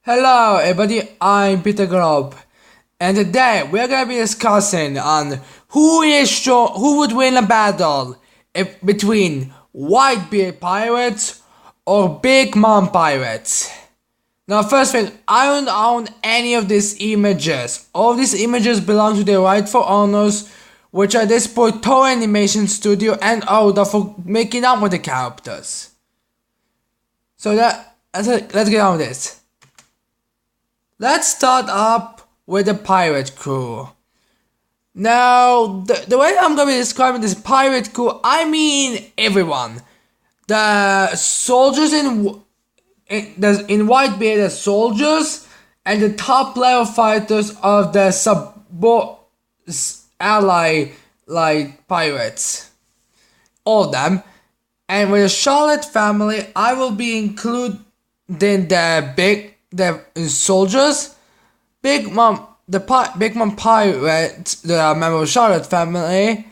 Hello everybody, I'm Peter Globe, and today we're gonna be discussing on who would win a battle between whitebeard pirates or big mom pirates. Now first thing, I don't own any of these images. All of these images belong to their rightful owners, which are this toei animation studio and Oda for making up with the characters. So let's get on with this. Let's start up with the pirate crew. Now, the way I'm going to be describing this pirate crew, I mean everyone. The soldiers in Whitebeard, the soldiers, and the top level fighters of the ally like pirates. All of them. And with the Charlotte family, I will be including the soldiers, Big Mom Pirate, the member of Charlotte family,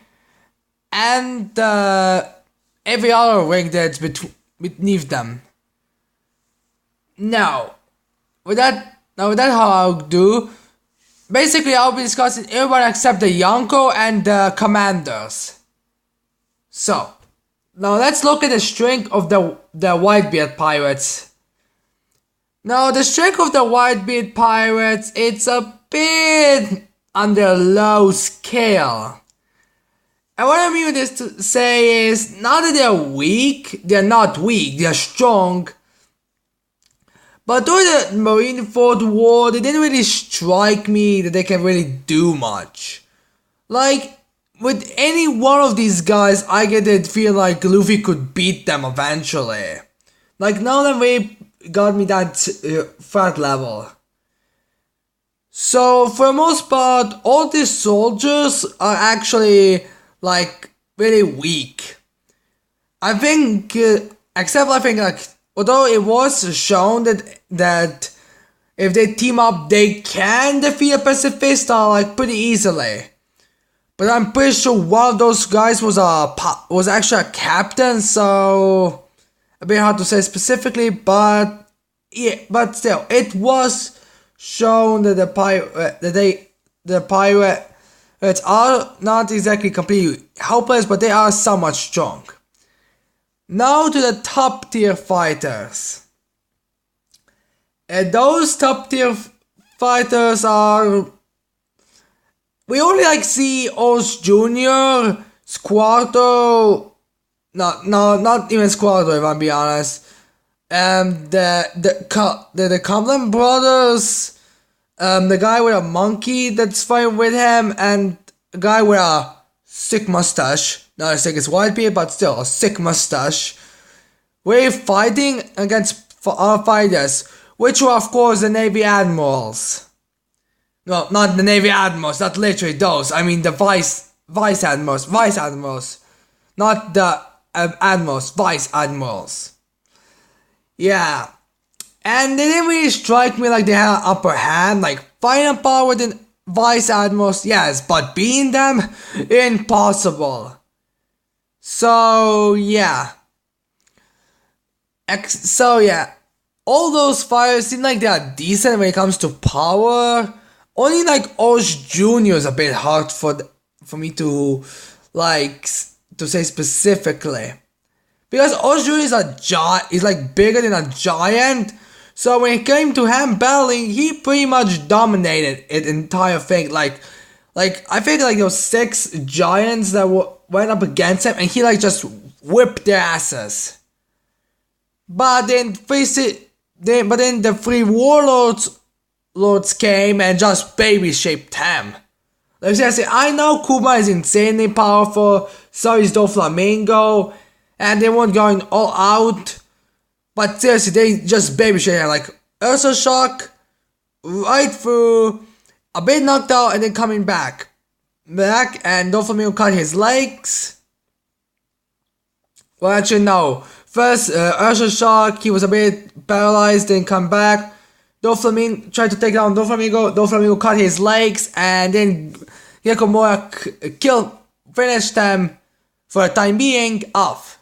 and every other ring that's beneath them. Now, with that how I'll do. Basically, I'll be discussing everyone except the Yonko and the commanders. So, now let's look at the strength of the Whitebeard pirates. Now, the strength of the whitebeard pirates, it's a bit on the low scale. And what I mean with this to say is, not that they're weak, they're not weak, they're strong. But during the Marineford War, they didn't really strike me that they can really do much. Like, with any one of these guys, I get the feel like Luffy could beat them eventually. Like, none of them really got me that threat level. So for the most part, all these soldiers are actually like really weak. I think, although it was shown that if they team up, they can defeat a pacifista like pretty easily. But I'm pretty sure one of those guys was actually a captain, so a bit hard to say specifically, but yeah, but still, it was shown that the pirates are not exactly completely helpless, but they are somewhat strong. Now to the top tier fighters. And those top tier fighters are, we only see Osh Jr., Squarto. Not even Squarto, if I'm being honest. The Cumberland brothers, the guy with a monkey that's fighting with him, and the guy with a sick mustache. Not as sick as Whitebeard, but still a sick mustache. We're fighting against our fighters, which were of course the Navy Admirals. No, not the Navy Admirals, not literally those. I mean the Vice Admirals. Not the Admirals, Vice Admirals. Yeah. And they didn't really strike me like they had an upper hand, like fighting power than Vice Admirals, yes, but beating them, impossible. So yeah. All those fighters seem like they are decent when it comes to power. Only like Osh Jr. is a bit hard for me to say specifically. Because Osh Jr. is like bigger than a giant. So when it came to him battling, he pretty much dominated the entire thing. Like I think like those 6 giants that went up against him, and he like just whipped their asses. But then the 3 warlords came and just baby shaped him. Like seriously, I know Kuma is insanely powerful, so is Doflamingo, and they weren't going all out. But seriously, they just baby shaped him, like Ursa Shock, right through, a bit knocked out, and then coming back, and Doflamingo cut his legs. Well, actually no. First, Ursa Shock, he was a bit paralyzed, then come back. Doflamingo tried to take down Doflamingo cut his legs, and then Yakomura finished them for the time being off.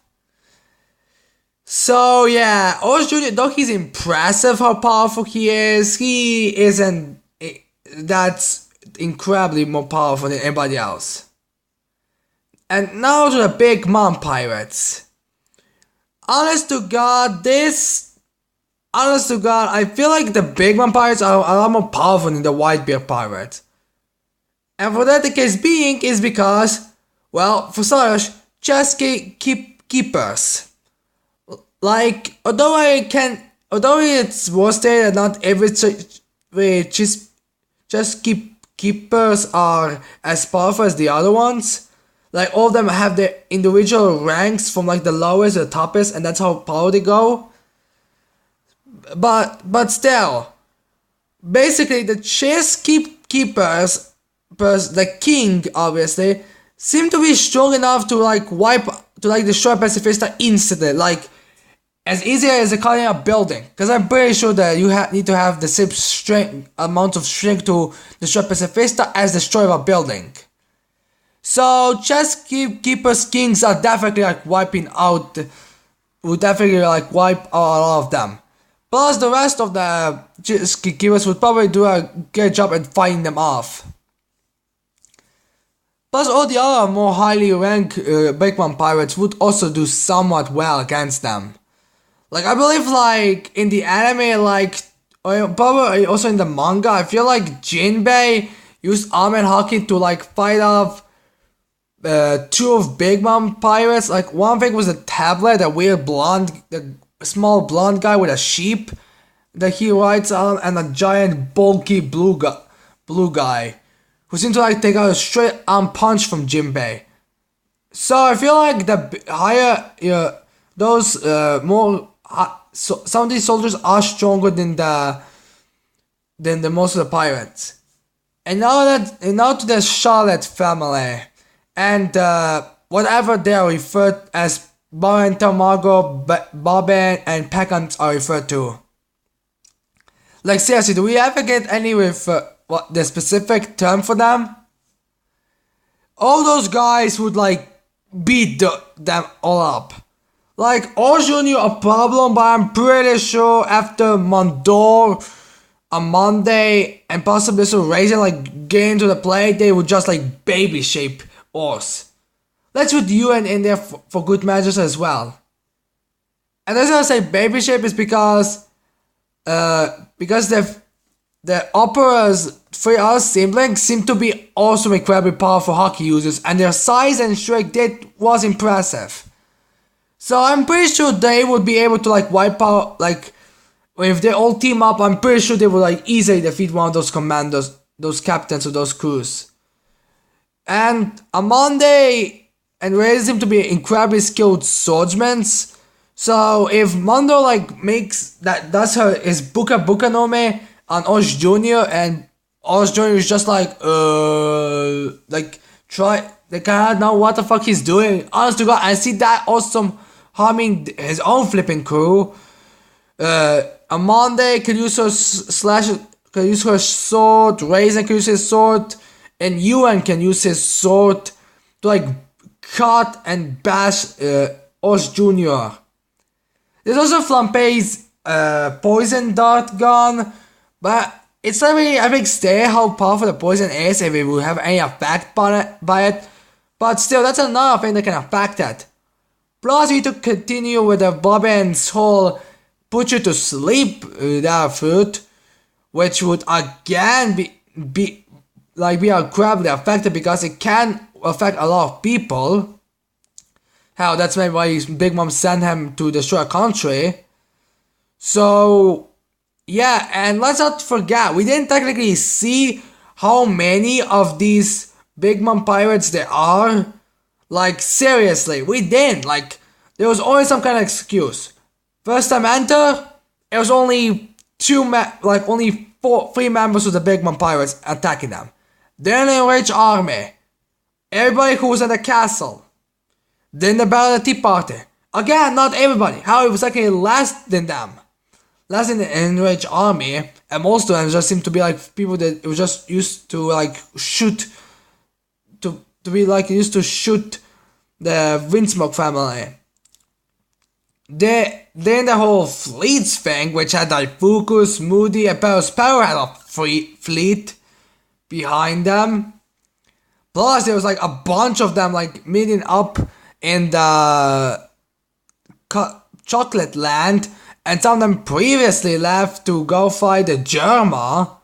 So yeah, Orange Jr. Though he's impressive how powerful he isn't. That's incredibly more powerful than anybody else. And now to the Big Mom Pirates. Honest to God, I feel like the Big Mom Pirates are a lot more powerful than the Whitebeard Pirates. And for that the case being is because, well, for starters, chess keepers. Like, although it's was stated that not every keepers are as powerful as the other ones. Like, all of them have their individual ranks from like the lowest to the toppest, and that's how power they go. But still, basically the keepers, the king obviously, seem to be strong enough to destroy pacifista instantly, like as easy as cutting a building. Because I'm pretty sure that you need to have the same amount of strength to destroy pacifista as destroy a building. So chess keepers kings are definitely like wiping out, would definitely like wipe out a lot of them. Plus the rest of the chess keepers would probably do a good job at fighting them off. Plus all the other more highly ranked Big Mom Pirates would also do somewhat well against them. Like, I believe, like, in the anime, like, or probably also in the manga, I feel like Jinbei used armor and haki to, like, fight off two of Big Mom Pirates. Like, one thing was a tablet, a weird the small blonde guy with a sheep that he rides on, and a giant bulky blue guy who seemed to, like, take out a straight arm punch from Jinbei. So I feel like the higher, those some of these soldiers are stronger than the most of the pirates. And now to the Charlotte family, and whatever they are referred as, Bobbin, Tamago, Bobbin, and Pecans are referred to. Like, seriously, do we ever get any with the specific term for them? All those guys would like beat them all up. Like, Orange Jr. a problem, but I'm pretty sure after Mondor, Monday, and possibly also Raisin like get into the play, they would just like baby shape Ors. Let's put UN in there for good measures as well. And the reason I say baby shape is because the Opera's three other siblings seem to be also incredibly powerful hockey users, and their size and strength was impressive. So I'm pretty sure they would be able to like wipe out, like, if they all team up, I'm pretty sure they would like easily defeat one of those commanders, those captains of those crews. And Amande and Ray seem to be incredibly skilled swordsmen. So if Mondo like does his Buka no Me on Osh Jr. and Osh Jr. is just like they cannot know what the fuck he's doing. Honest to God, I see that awesome harming his own flipping crew. Amande can use her sword, Raisin can use his sword, and Yuan can use his sword to like cut and bash Osh Jr. There's also Flampe's poison dart gun, but it's not really, I think, stay how powerful the poison is if it will have any effect by it. But still, that's another thing that can affect it. Plus, you need to continue with the Bobbin's whole put you to sleep without food, which would again be incredibly affected because it can affect a lot of people. Hell, that's maybe why his Big Mom sent him to destroy a country. So, yeah, and let's not forget, we didn't technically see how many of these Big Mom pirates there are. Like, seriously, we didn't. Like, there was always some kind of excuse. First time enter, it was only three members of the Big Mom pirates attacking them. Then an enraged army. Everybody who was at the castle. Then the Battle of the Tea Party. Again, not everybody. However, it was actually less than them. Less than the enraged army. And most of them just seemed to be like people that were just used to like shoot. To be like used to shoot the Windsmoke family. then the whole fleets thing, which had like Fukus, Moody, and Perospero had a fleet behind them. Plus, there was like a bunch of them like meeting up in the Chocolate Land, and some of them previously left to go fight the Germa.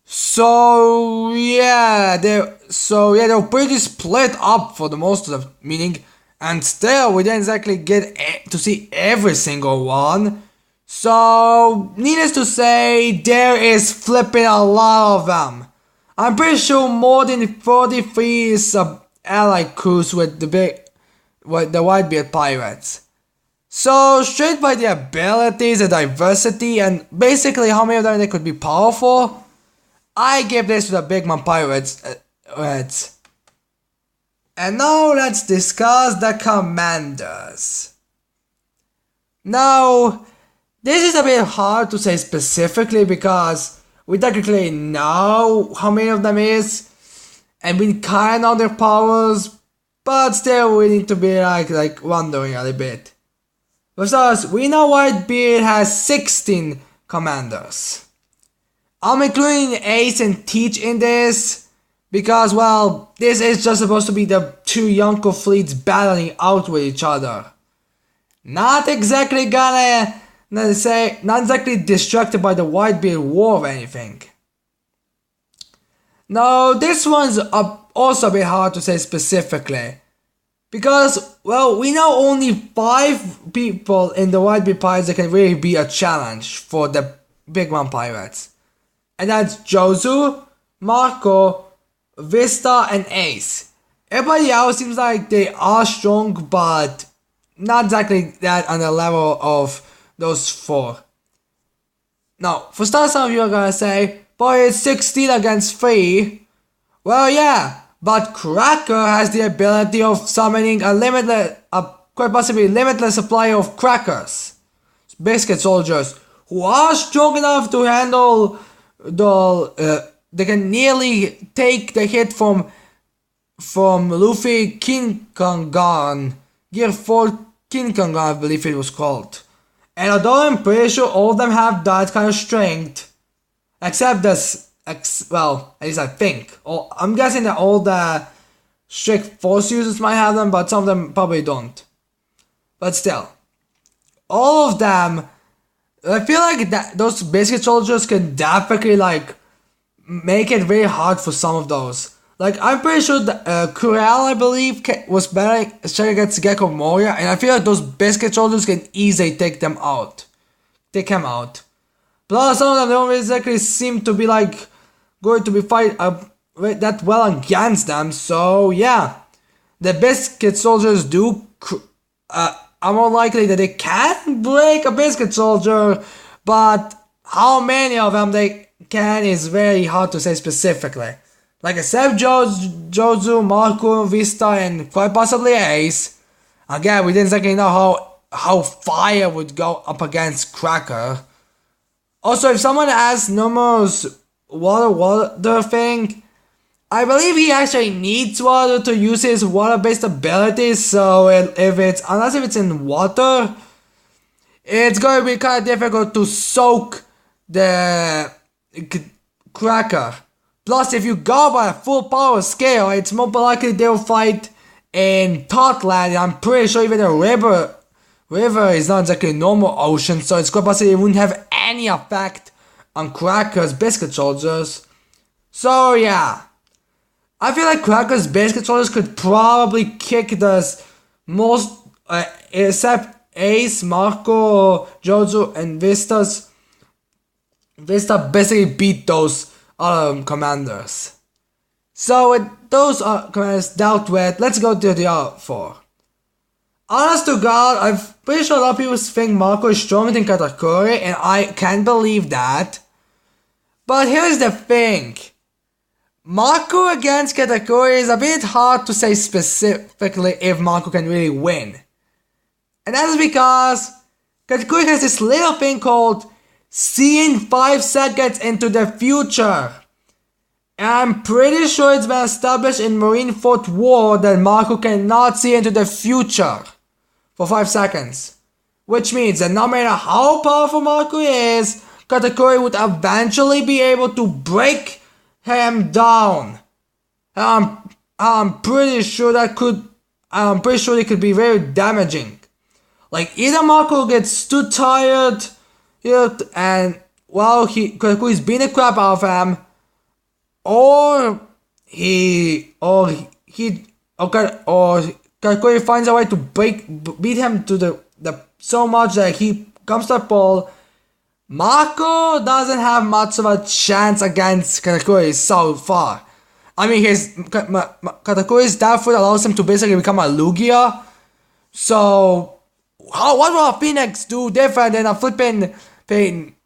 So yeah, they were pretty split up for the most of the meeting, and still we didn't exactly get to see every single one. So needless to say, there is flipping a lot of them. I'm pretty sure more than 43 allied crews with the whitebeard pirates. So straight by the abilities, the diversity, and basically how many of them they could be powerful, I give this to the Big Mom Pirates. And now let's discuss the commanders. Now, this is a bit hard to say specifically because we technically know how many of them is, and we kinda know their powers, but still we need to be like wondering a little bit. First, we know Whitebeard has 16 commanders. I'm including Ace and Teach in this because, well, this is just supposed to be the two Yonko fleets battling out with each other. Not exactly distracted by the Whitebeard war or anything. Now, this one's also a bit hard to say specifically. Because, well, we know only 5 people in the Whitebeard Pirates that can really be a challenge for the Big One Pirates. And that's Jozu, Marco, Vista, and Ace. Everybody else seems like they are strong, but not exactly that on the level of those 4. Now, for starters, some of you are gonna say, boy, it's 16 against 3. Well, yeah, but Cracker has the ability of summoning quite possibly limitless supply of crackers. Biscuit soldiers, who are strong enough to handle they can nearly take the hit from Luffy King Kangan, Gear 4 King Kangan, I believe it was called. And although I'm pretty sure all of them have that kind of strength, except well, at least I think. I'm guessing that all the strict force users might have them, but some of them probably don't. But still, all of them, I feel like those basic soldiers can definitely make it very hard for some of those. Like, I'm pretty sure that Kurel, I believe, was better against Gecko Moria, and I feel like those biscuit soldiers can easily take him out. Plus, some of them don't exactly seem to be going to be fight that well against them, so yeah. The biscuit soldiers are more likely that they can break a biscuit soldier, but how many of them they can is very hard to say specifically. Like I said, Jozu, Marco, Vista, and quite possibly Ace. Again, we didn't exactly know how Fire would go up against Cracker. Also, if someone asks Nomo's water thing, I believe he actually needs water to use his water-based abilities, so unless if it's in water, it's going to be kind of difficult to soak the Cracker. Plus, if you go by a full power scale, it's more likely they'll fight in Totland, and I'm pretty sure even the river is not exactly a normal ocean, so it's quite possible it wouldn't have any effect on Cracker's biscuit soldiers. So yeah, I feel like Cracker's biscuit soldiers could probably kick the most, except Ace, Marco, Jojo, and Vista basically beat those commanders. So with those commanders dealt with, let's go to the other 4. Honest to God, I'm pretty sure a lot of people think Marco is stronger than Katakuri, and I can't believe that. But here's the thing. Marco against Katakuri is a bit hard to say specifically if Marco can really win. And that is because Katakuri has this little thing called seeing 5 seconds into the future. And I'm pretty sure it's been established in Marineford War that Marco cannot see into the future for 5 seconds. which means that no matter how powerful Marco is, Katakuri would eventually be able to break him down. I'm pretty sure it could be very damaging. Like, either Marco gets too tired, and well, Katakuri's beating the crap out of him, or Katakuri finds a way to beat him to the so much that he comes to a pole. Marco doesn't have much of a chance against Katakuri so far. I mean, Katakuri's Dark Foot allows him to basically become a Lugia. So, what will a Phoenix do different than a flipping pain?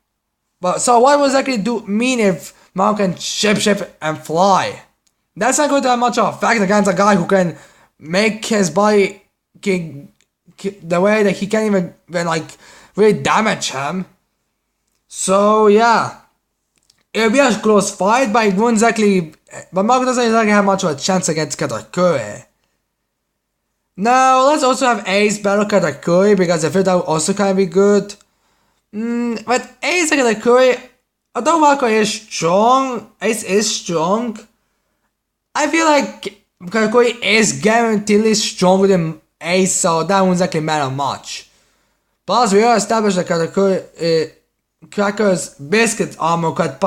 But so, what will exactly mean if Marco can shape and fly? That's not going to have much of an effect against a guy who can make his body the way that he can't even like really damage him. So yeah, it'll be a close fight, but Marco doesn't exactly have much of a chance against Katakuri. Now let's also have Ace battle Katakuri, because I feel that would also kind of be good. But Ace and Katakuri, although Marco is strong, Ace is strong, I feel like Katakuri is guaranteedly stronger than Ace, so that won't exactly matter much. Plus, we already established that Cracker's Biscuit's armor could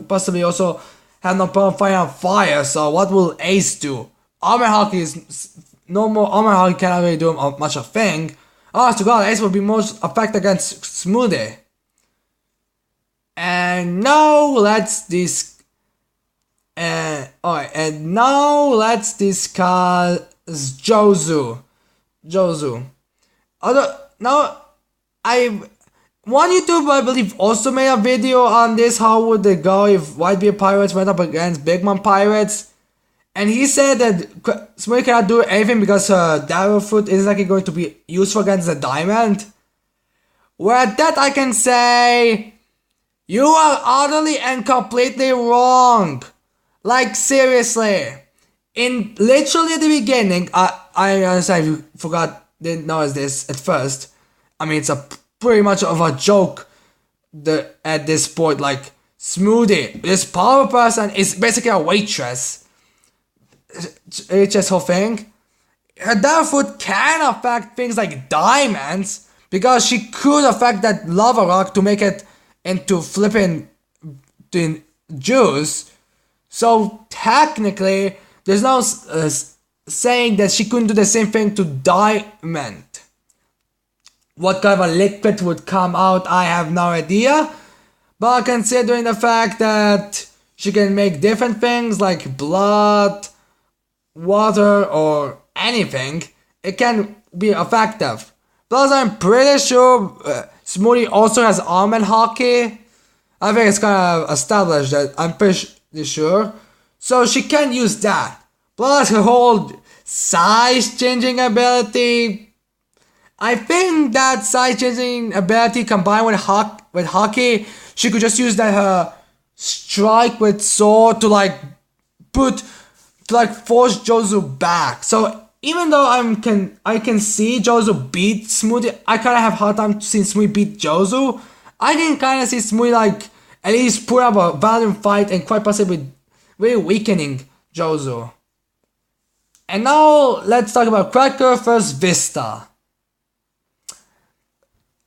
possibly also have no problem fighting on fire, so what will Ace do? Armor Hockey cannot really do much of a thing. Honest to God, Ace will be most effective against Smoothie. And now let's discuss Jozu. One YouTuber, I believe, also made a video on this. How would it go if Whitebeard Pirates went up against Big Mom Pirates? And he said that Smoothie cannot do anything because her Darrow Foot isn't likely going to be useful against the Diamond. Well, at that I can say, you are utterly and completely wrong. Like, seriously. Literally at the beginning, I understand if you didn't notice this at first. I mean, it's pretty much of a joke at this point. Like, Smoothie, this power person, is basically a waitress. It's just whole thing. Her Darrow Foot can affect things like diamonds, because she could affect that lava rock to make it into flipping juice. So technically, there's no saying that she couldn't do the same thing to diamond. What kind of a liquid would come out, I have no idea. But considering the fact that she can make different things like blood, water, or anything, it can be effective. Plus, I'm pretty sure Smoothie also has Almond Hockey. I think it's kind of established that, I'm pretty sure. So she can use that. Plus her whole size changing ability. I think that size changing ability combined with hockey, she could just use that her strike with sword to force Jozu back. So even though I can see Jozu beat Smoothie, I kind of have a hard time seeing Smoothie beat Jozu. I can kind of see Smoothie at least put up a valiant fight and quite possibly really weakening Jozu. And now let's talk about Cracker vs Vista.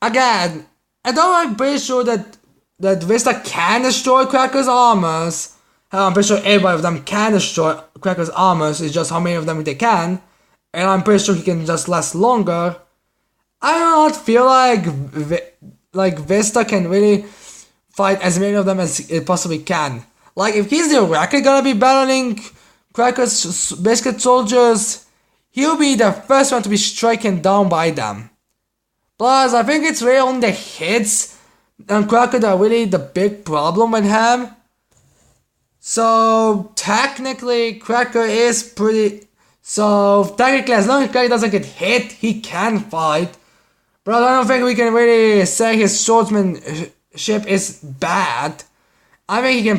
Again, I'm pretty sure that Vista can destroy Cracker's armors. I'm pretty sure everybody of them can destroy Cracker's armors. It's just how many of them they can. And I'm pretty sure he can just last longer. I do not feel like Vista can really fight as many of them as it possibly can. Like, if he's directly gonna be battling Cracker's Biscuit Soldiers, he'll be the first one to be stricken down by them. Plus, I think it's really only the hits and Cracker that are really the big problem with him. So, technically, Cracker is pretty... So, technically, as long as Cracker doesn't get hit, he can fight. But I don't think we can really say his swordsmanship is bad. I think he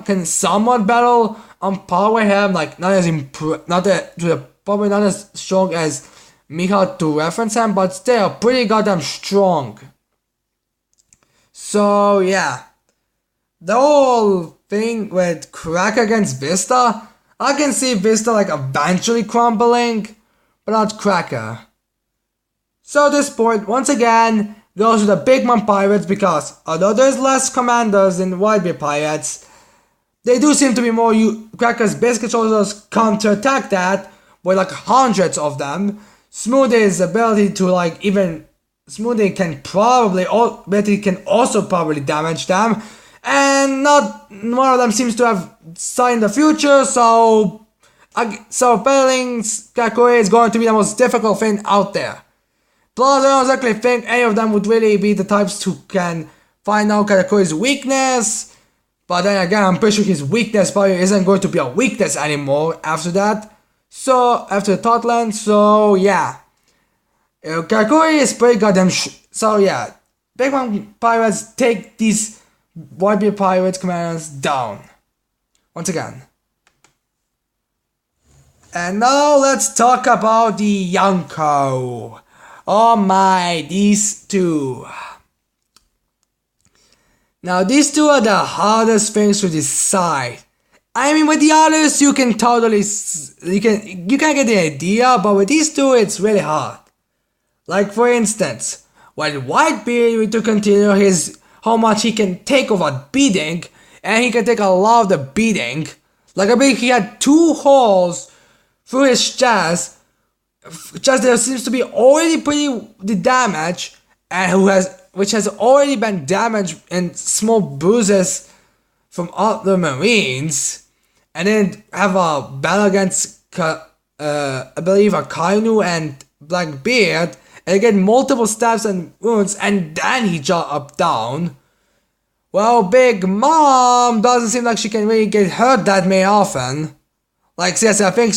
can somewhat battle on par with him, like probably not as strong as Miha to reference him, but still pretty goddamn strong. So yeah, the whole thing with Crack against Vista, I can see Vista like eventually crumbling, but not Cracker. So this point once again goes to the Big Mom Pirates because although there's less commanders in Whitebeard Pirates, they do seem to be more Cracker's basic soldiers come to attack that with like hundreds of them. Smoothie's ability to like even Smoothie can also probably damage them, and not one of them seems to have signed the future. So battling Kakuri is going to be the most difficult thing out there. Plus, I don't exactly think any of them would really be the types who can find out Kakuri's weakness. But then again, I'm pretty sure his weakness probably isn't going to be a weakness anymore after that. So, after Totland, so yeah. Kakuri is pretty goddamn so yeah. Big Mom Pirates take these Whitebeard Pirates commanders down. Once again. And now let's talk about the Yonko. Oh my, these two. Now these two are the hardest things to decide. I mean, with the others you can totally you can get the idea, but with these two it's really hard. Like for instance, with Whitebeard we to consider how much he can take of a beating, and he can take a lot of the beating. Like I believe he had 2 holes through his chest. Just there seems to be already pretty the damage, and which has already been damaged in small bruises from other Marines, and then have a battle against I believe a Kainu and Blackbeard, and get multiple stabs and wounds, and then he jump up down. Well, Big Mom doesn't seem like she can really get hurt that may often. Like, yes, I think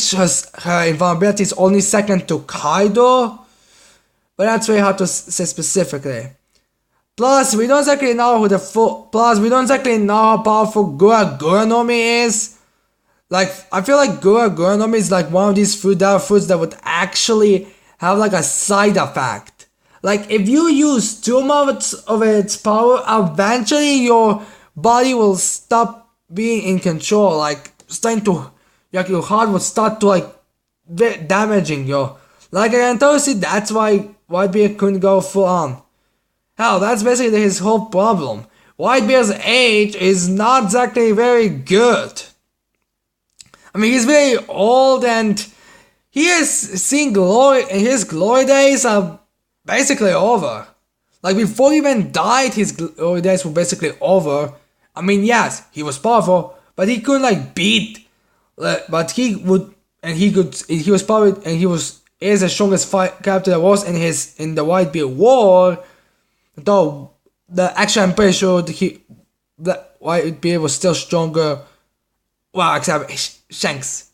her invulnerability is only second to Kaido, but that's very hard to say specifically. Plus, we don't exactly know how powerful Gura Gura no Mi is. Like, I feel like Gura Gura no Mi is like one of these foods that would actually have like a side effect. Like, if you use too much of its power, eventually your body will stop being in control. Like, your heart will start to like damaging you. Like I can totally see that's why Whitebeard couldn't go full on. Hell, that's basically his whole problem. Whitebeard's age is not exactly very good. I mean, he's very old and he is seeing glory, and his glory days are basically over. Like before he even died, his glory days were basically over. I mean, yes, he was powerful, but he couldn't like beat. But he was the strongest character there was in the Whitebeard War. Though I'm pretty sure the Whitebeard was still stronger. Well, except Shanks.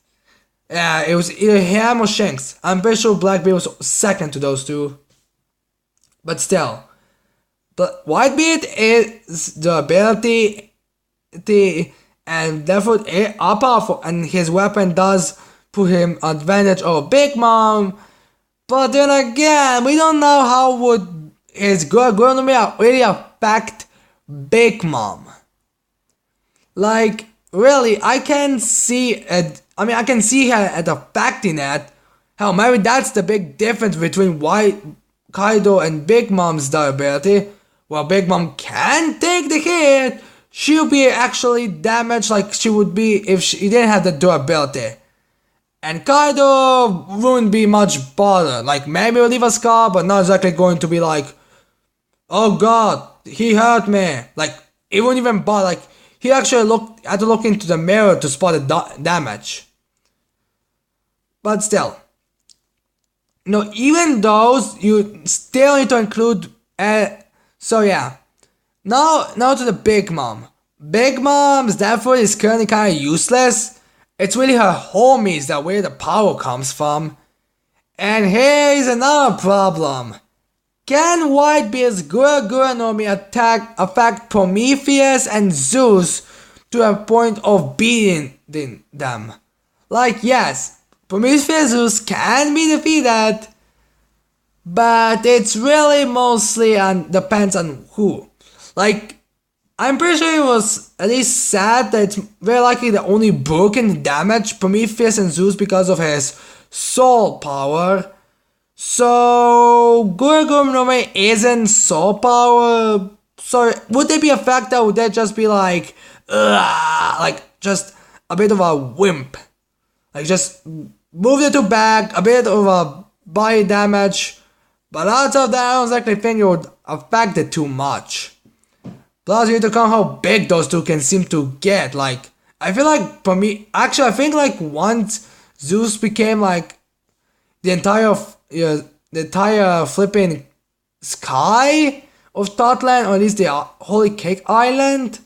Yeah, it was either him or Shanks. I'm pretty sure Blackbeard was second to those two. But still, but Whitebeard is the ability, and therefore are powerful, and his weapon does put him advantage over Big Mom. But then again, we don't know how would his Gura really affect Big Mom. Like, really, I can see it. I mean, I can see her at affecting it. Hell, maybe that's the big difference between Kaido and Big Mom's durability. While Big Mom can take the hit, she'll be actually damaged like she would be if she didn't have the durability. And Kaido wouldn't be much bothered. Like, maybe he'll leave a scar, but not exactly going to be like, oh god, he hurt me. Like, it wouldn't even bother. Like, he actually had to look into the mirror to spot the damage. But still, even those, you still need to include. So yeah, now to the Big Mom. Big Mom's therefore is currently kind of useless. It's really her homies that where the power comes from. And here is another problem. Can Whitebeard's Gura Gura no Mi affect Prometheus and Zeus to a point of beating them? Like, yes, Prometheus and Zeus can be defeated, but it's really mostly depends on who. Like, I'm pretty sure it was at least said that it's very likely the only broken damage Prometheus and Zeus because of his soul power. So Gurgum normally isn't soul power. So would they be affected, or would they just be like just a bit of a wimp? Like just move it to back, a bit of a body damage. But outside of that, I don't exactly think it would affect it too much. Plus, you need to count how big those two can seem to get. Like, I feel like for me, actually, I think like once Zeus became like the entire flipping sky of Totland, or at least the Holy Cake Island,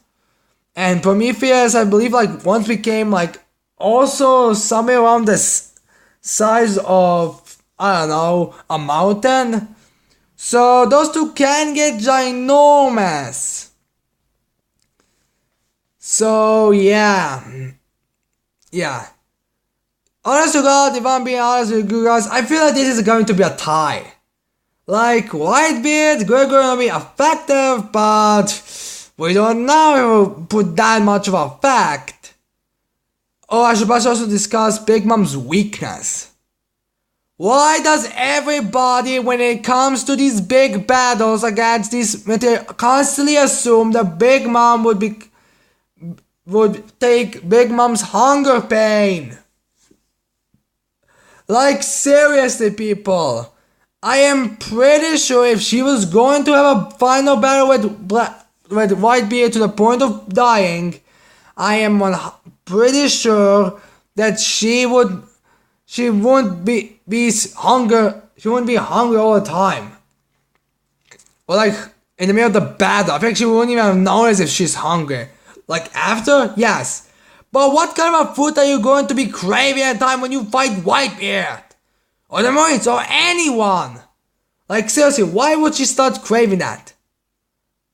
and Prometheus, I believe, like once became like also somewhere around the size of, I don't know, a mountain. So those two can get ginormous. So yeah. Honest to God, if I'm being honest with you guys, I feel like this is going to be a tie. Like, Whitebeard, Gregor gonna be effective, but we don't know if we'll put that much of effect. Oh, I should perhaps also discuss Big Mom's weakness. Why does everybody, when it comes to these big battles against these, constantly assume that Big Mom would take Big Mom's hunger pain? Like, seriously, people. I am pretty sure if she was going to have a final battle with Whitebeard to the point of dying, I am pretty sure that she wouldn't be hungry all the time. Or like in the middle of the battle, I think she wouldn't even have noticed if she's hungry. Like after, yes. But what kind of food are you going to be craving at a time when you fight Whitebeard? Or the Marines, or anyone? Like seriously, why would she start craving that?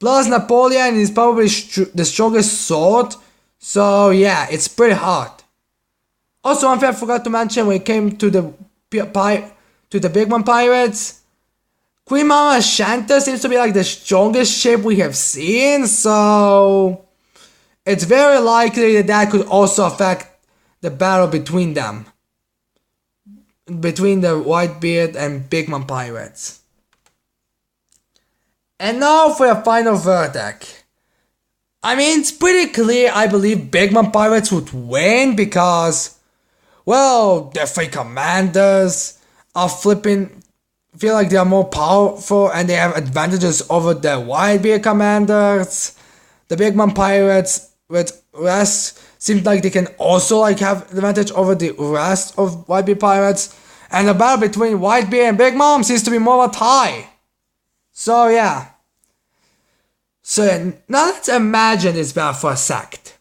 Plus Napoleon is probably the strongest sword, so yeah, it's pretty hard. Also, one thing I forgot to mention when it came to the Big One Pirates, Queen Mama Shanta seems to be like the strongest ship we have seen, so it's very likely that could also affect the battle between them. Between the Whitebeard and Big Mom Pirates. And now for the final verdict. I mean, it's pretty clear I believe Big Mom Pirates would win because, well, their three commanders are feel like they are more powerful and they have advantages over the Whitebeard commanders. The Big Mom Pirates with rest seems like they can also like have advantage over the rest of Whitebeard pirates, and the battle between Whitebeard and Big Mom seems to be more of a tie. So yeah. So now let's imagine this battle for a sec.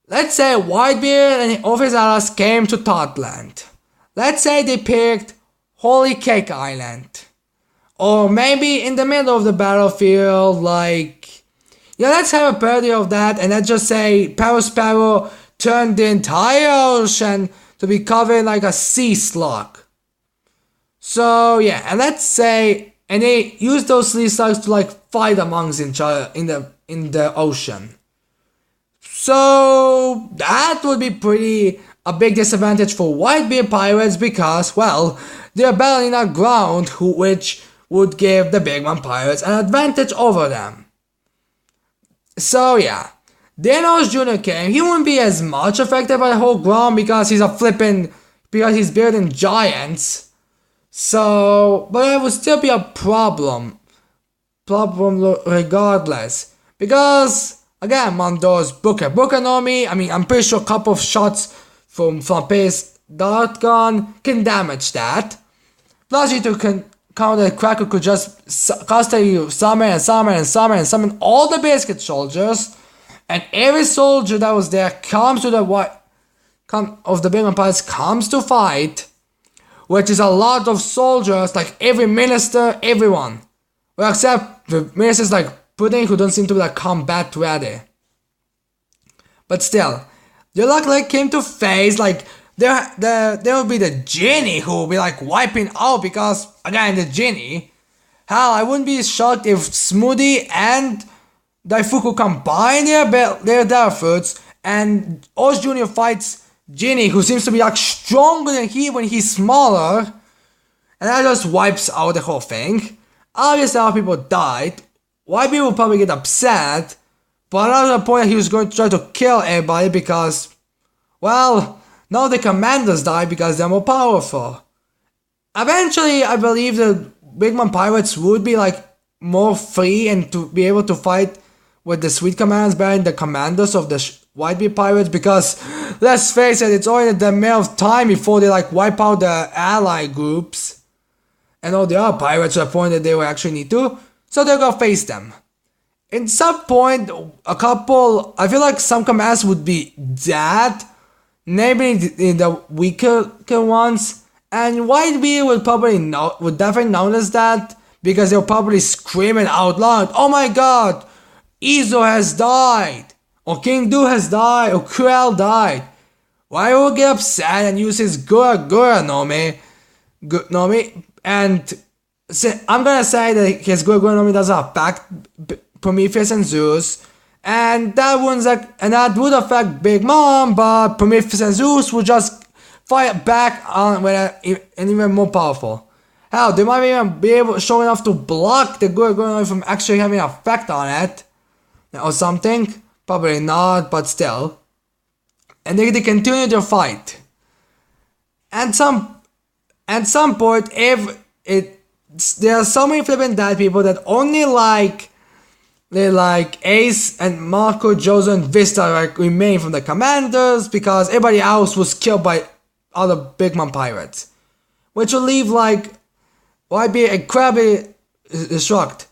Let's say Whitebeard and all his allies came to Totland. Let's say they picked Holy Cake Island. Or maybe in the middle of the battlefield, like, yeah, let's have a parody of that, and let's just say Sparrow turned the entire ocean to be covered like a sea slug. So yeah, and let's say, and they use those sea slugs to like fight amongst each other in the ocean. So that would be a big disadvantage for Whitebeard pirates because, well, they're battling on ground which would give the Big One pirates an advantage over them. So yeah, Thanos Jr. came. He wouldn't be as much affected by the whole ground because he's building giants. So, but it would still be a problem regardless. Because, again, Mondo's Booker Nomi, I mean, I'm pretty sure a couple of shots from Flampe's dart gun can damage that. Plus, you can count that Cracker could just constantly summon all the biscuit soldiers, and every soldier that was there comes to of the Big Empires comes to fight, which is a lot of soldiers, like every minister, everyone. Well, except the ministers like Pudding, who don't seem to be like combat ready. But still, the luck like came to face like there will be the genie who will be like wiping out because again the genie. Hell, I wouldn't be shocked if Smoothie and Daifuku combine their efforts and Oz Jr. fights Genie, who seems to be like stronger than he when he's smaller, and that just wipes out the whole thing. Obviously, a lot of people died. YB will probably get upset, but another point he was going to try to kill everybody because, well, now the commanders die because they're more powerful. Eventually, I believe the Big Mom Pirates would be like more free and to be able to fight with the Sweet Commanders better than the commanders of the Whitebeard Pirates because, let's face it, it's only the matter of time before they like wipe out the ally groups and all the other pirates to the point that they will actually need to, so they're gonna face them. In some point, I feel like some commanders would be dead, maybe the weaker ones, and Whitebeard would definitely notice that because they'll probably scream it out loud, "Oh my god! Izo has died! Or King Du has died! Or Cruel died!" Why will get upset and use his Gura Nomi? And I'm gonna say that his Gura Nomi doesn't affect Prometheus and Zeus. And that would affect Big Mom, but Prometheus and Zeus would just fight back on and even more powerful. Hell, they might even be show enough to block the Gura Nomi from actually having an effect on it. Or something. Probably not, but still. And they continue their fight. At some point, there are so many flipping dead people that only Ace and Marco, Jozo, and Vista remain from the commanders because everybody else was killed by other Big Mom pirates. Which will leave YB incredibly destruct.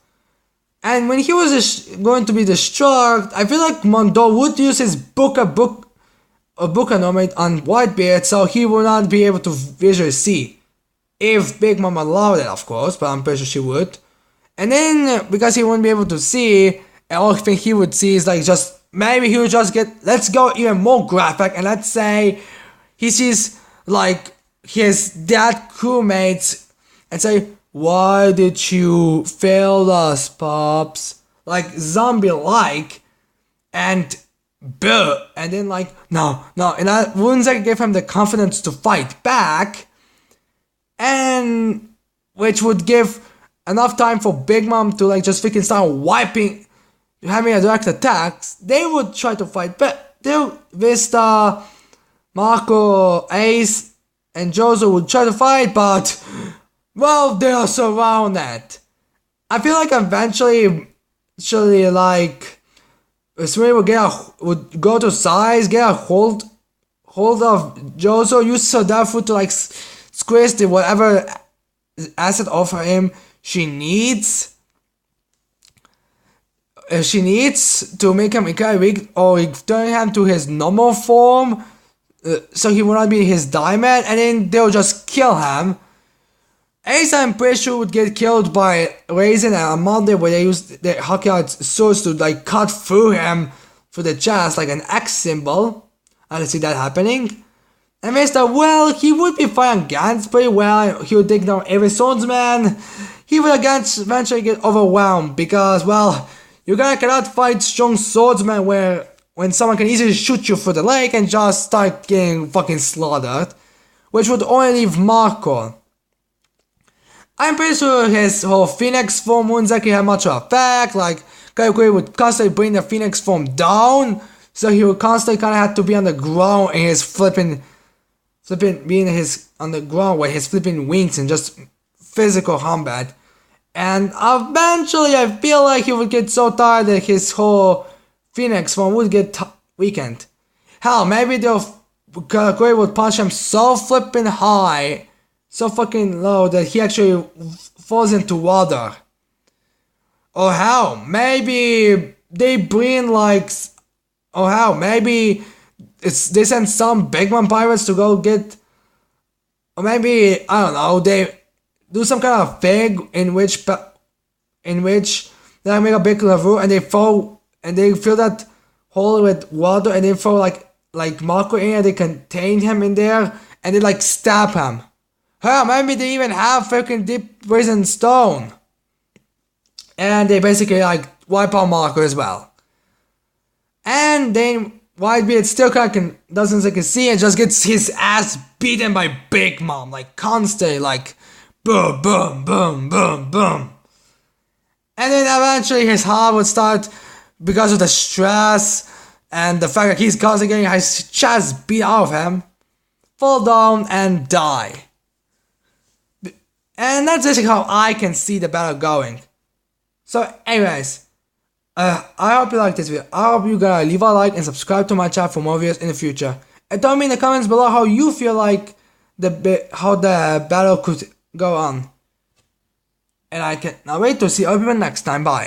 And when he was going to be destruct, I feel like Mondo would use his Booker Nomade on Whitebeard so he will not be able to visually see. If Big Mom allowed it, of course, but I'm pretty sure she would. And then, because he wouldn't be able to see, and all thing he would see is maybe he would just let's go even more graphic, and let's say he sees his dead crewmates and say, "Why did you fail us, Pops?" Zombie-like, and then no, and that wouldn't give him the confidence to fight back, and which would give enough time for Big Mom to just freaking start having a direct attacks. They would try to fight back. Vista, Marco, Ace, and Jozo would try to fight, but well, they are surrounded. I feel like eventually, Smoothie would go to size, get a hold of Jozo, use her death food to squeeze the whatever asset offer him she needs. She needs to make him incredibly weak, or return him to his normal form, so he will not be his diamond, and then they'll just kill him. Ace, I'm pretty sure, would get killed by Raisin and Amanda, where they use their hockey out swords to cut through him through the chest like an X symbol. I can see that happening. And Mr. Well, he would be fighting against pretty well. He would take down every swordsman. He would eventually get overwhelmed because, well, you guys cannot fight strong swordsmen when someone can easily shoot you through the leg and just start getting fucking slaughtered, which would only leave Marco. I'm pretty sure his whole Phoenix form wouldn't actually have much of an effect. Kaioku would constantly bring the Phoenix form down, so he would constantly kind of have to be on the ground in his on the ground with his flipping wings and just physical combat. And eventually, I feel like he would get so tired that his whole Phoenix form would get weakened. Hell, maybe Kaioku would punch him so flipping high, so fucking low that he actually falls into water. Or hell, maybe they bring maybe they send some Big Mom pirates to go get, or maybe I don't know, they do some kind of thing in which they make a big lavoo and they fill that hole with water and they throw like Marco area, they contain him in there, and they like stab him. Hell, maybe they even have freaking deep prison stone. And they basically like wipe out Marco as well. And then Whitebeard still doesn't like see and just gets his ass beaten by Big Mom, like constantly, like boom, boom, boom, boom, boom. And then eventually his heart would start, because of the stress and the fact that he's constantly getting his chest beat out of him, fall down and die. And that's basically how I can see the battle going. So anyways, I hope you liked this video. I hope you guys leave a like and subscribe to my channel for more videos in the future. And tell me in the comments below how you feel like how the battle could go on. And I cannot wait to see everyone next time. Bye.